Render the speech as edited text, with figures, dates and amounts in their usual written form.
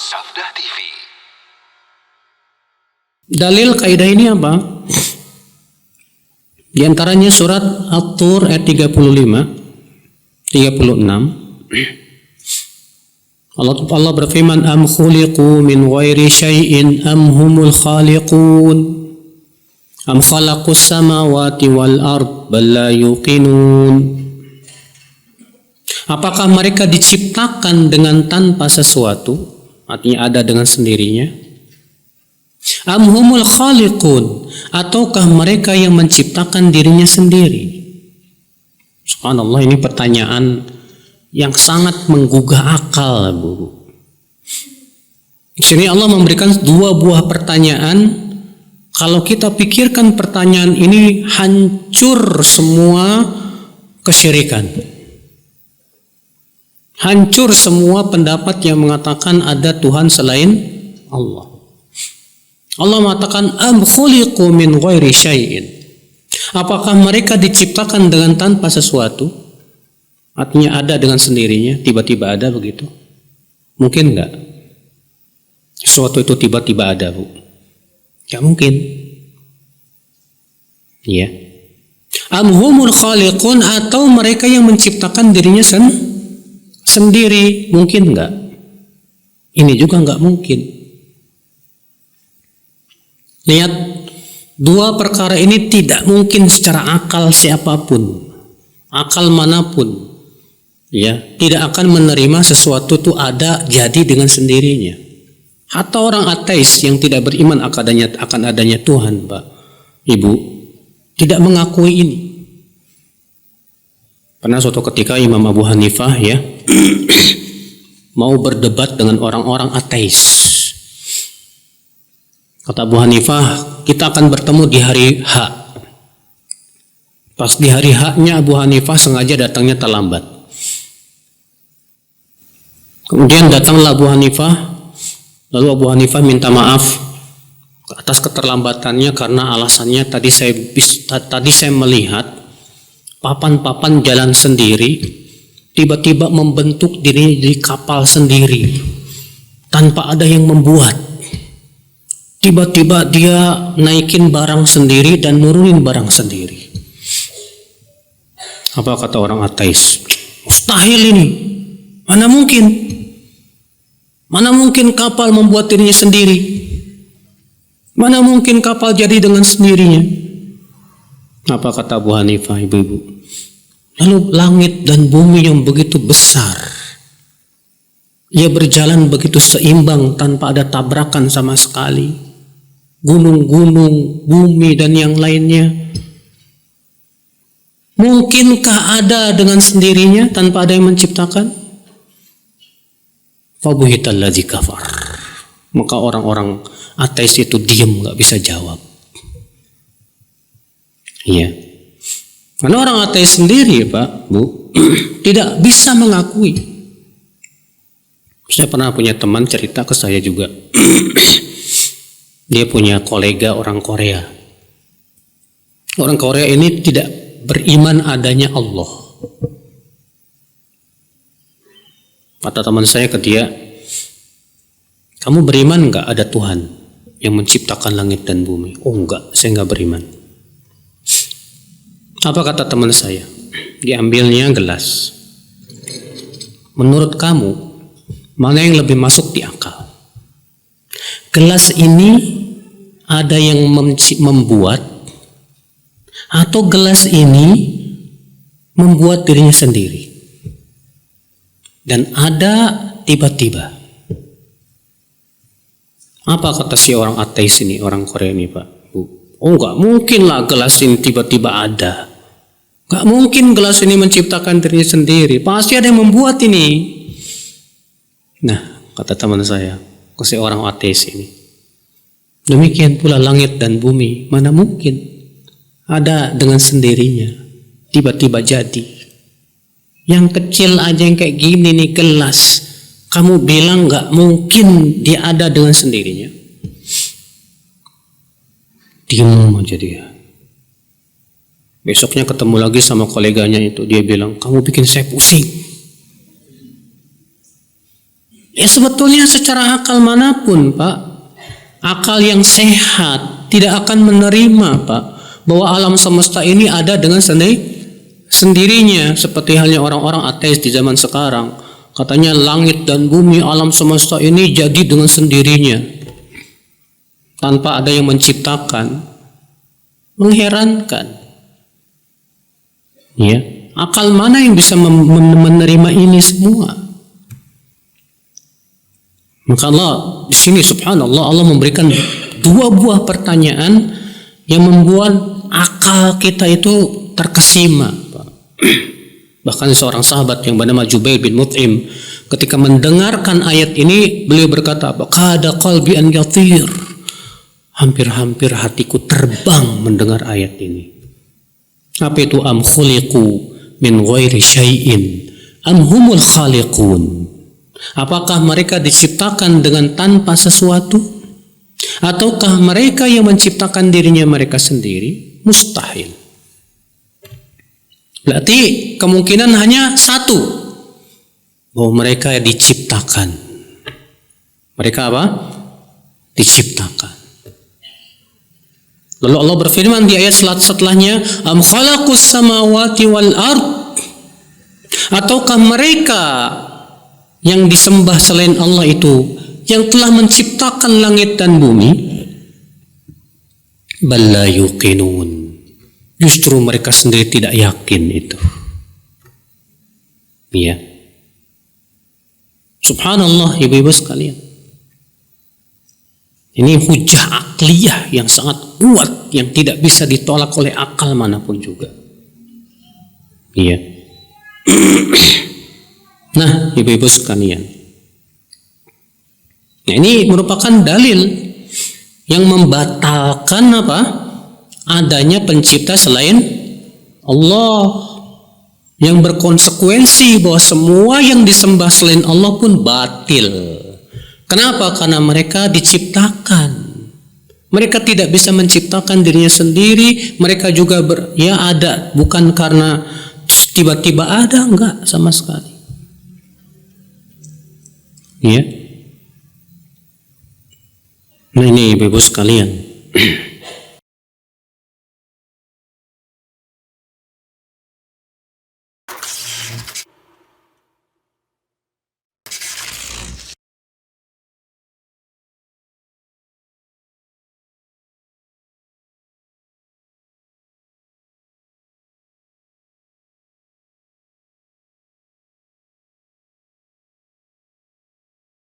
Sabda TV. Dalil kaidah ini apa? Di antaranya surat At-Tur ayat 35, 36. Allah berfirman, am khuliqu min ghairi syai'in am humul khaliqun am khalaqus samawati wal ard bal la yuqinun. Apakah mereka diciptakan dengan tanpa sesuatu, artinya ada dengan sendirinya? Am humul khaliqun, ataukah mereka yang menciptakan dirinya sendiri? Subhanallah, ini pertanyaan yang sangat menggugah akal, Bu. Di sini Allah memberikan dua buah pertanyaan. Kalau kita pikirkan pertanyaan ini, hancur semua kesyirikan. Hancur semua pendapat yang mengatakan ada Tuhan selain Allah. Allah mengatakan am khuliqu min ghairi syai'in. Apakah mereka diciptakan dengan tanpa sesuatu? Artinya ada dengan sendirinya, tiba-tiba ada begitu? Mungkin enggak? Sesuatu itu tiba-tiba ada, Bu. Enggak mungkin. Iya. Am humul khaliqun, atau mereka yang menciptakan dirinya sendiri? Mungkin enggak? Ini juga enggak mungkin. Lihat, dua perkara ini tidak mungkin secara akal siapapun, akal manapun, ya, tidak akan menerima sesuatu itu ada jadi dengan sendirinya. Hatta orang ateis yang tidak beriman akan adanya Tuhan, Pak, Ibu, tidak mengakui ini. Pernah suatu ketika Imam Abu Hanifah, ya, mau berdebat dengan orang-orang ateis. Kata Abu Hanifah, kita akan bertemu di hari H. Pas di hari H-nya Abu Hanifah sengaja datangnya terlambat. Kemudian datanglah Abu Hanifah, lalu Abu Hanifah minta maaf atas keterlambatannya karena alasannya tadi saya melihat papan-papan jalan sendiri tiba-tiba membentuk diri di kapal sendiri tanpa ada yang membuat. Tiba-tiba dia naikin barang sendiri dan nurunin barang sendiri. Apa kata orang ateis? Mustahil ini. Mana mungkin? Mana mungkin kapal membuat dirinya sendiri? Mana mungkin kapal jadi dengan sendirinya? Apa kata Abu Hanifah, ibu-ibu? Lalu langit dan bumi yang begitu besar, ia berjalan begitu seimbang tanpa ada tabrakan sama sekali. Gunung-gunung, bumi dan yang lainnya, mungkinkah ada dengan sendirinya tanpa ada yang menciptakan? Fabuhitalladzi kafar. Maka orang-orang ateis itu diam, nggak bisa jawab. Iya. Karena orang ateis sendiri, Pak, Bu, tidak bisa mengakui. Saya pernah punya teman cerita ke saya juga. Dia punya kolega orang Korea. Orang Korea ini tidak beriman adanya Allah. Kata teman saya ke dia, kamu beriman nggak ada Tuhan yang menciptakan langit dan bumi? Oh enggak, saya nggak beriman. Apa kata teman saya? Diambilnya gelas. Menurut kamu, mana yang lebih masuk di akal? Gelas ini ada yang membuat, atau gelas ini membuat dirinya sendiri? Dan ada tiba-tiba. Apa kata si orang ateis ini, orang Korea ini, Pak, Bu? Oh enggak mungkin lah gelas ini tiba-tiba ada. Enggak mungkin gelas ini menciptakan dirinya sendiri. Pasti ada yang membuat ini. Nah, kata teman saya, si orang ateis ini, demikian pula langit dan bumi, mana mungkin ada dengan sendirinya, tiba-tiba jadi. Yang kecil aja yang kayak gini nih, gelas, kamu bilang nggak mungkin dia ada dengan sendirinya? Diam aja dia. Besoknya ketemu lagi sama koleganya itu, dia bilang, kamu bikin saya pusing. Ya sebetulnya secara akal manapun, Pak, akal yang sehat tidak akan menerima, Pak, bahwa alam semesta ini ada dengan sendirinya, seperti halnya orang-orang ateis di zaman sekarang. Katanya langit dan bumi, alam semesta ini jadi dengan sendirinya, tanpa ada yang menciptakan. Mengherankan. Ya, akal mana yang bisa menerima ini semua? Maka Allah di sini subhanallah, Allah memberikan dua buah pertanyaan yang membuat akal kita itu terkesima. Bahkan seorang sahabat yang bernama Jubair bin Mut'im, ketika mendengarkan ayat ini, beliau berkata, "Qada qalbi an yatir." Hampir-hampir hatiku terbang mendengar ayat ini. Apa itu? Am khuliqu min ghairi syai'in am humul khaliqun. Apakah mereka diciptakan dengan tanpa sesuatu? Ataukah mereka yang menciptakan dirinya mereka sendiri? Mustahil. Berarti kemungkinan hanya satu, bahwa mereka diciptakan. Mereka apa? Diciptakan. Lalu Allah berfirman di ayat setelahnya, am khalaqus samawati wal ard. Ataukah mereka yang disembah selain Allah itu yang telah menciptakan langit dan bumi? Bal la yuqinun. Justru mereka sendiri tidak yakin itu. Ya. Subhanallah, ibu-ibu sekalian. Ini hujah akliyah yang sangat kuat, yang tidak bisa ditolak oleh akal manapun juga. Iya. Nah, ibu-ibu sekalian. Nah, ini merupakan dalil yang membatalkan apa? Adanya pencipta selain Allah, yang berkonsekuensi bahwa semua yang disembah selain Allah pun batil. Kenapa? Karena mereka diciptakan. Mereka tidak bisa menciptakan dirinya sendiri. Mereka juga ada, bukan karena tiba-tiba ada, enggak sama sekali. Ya. Nah ini ibu-ibu sekalian.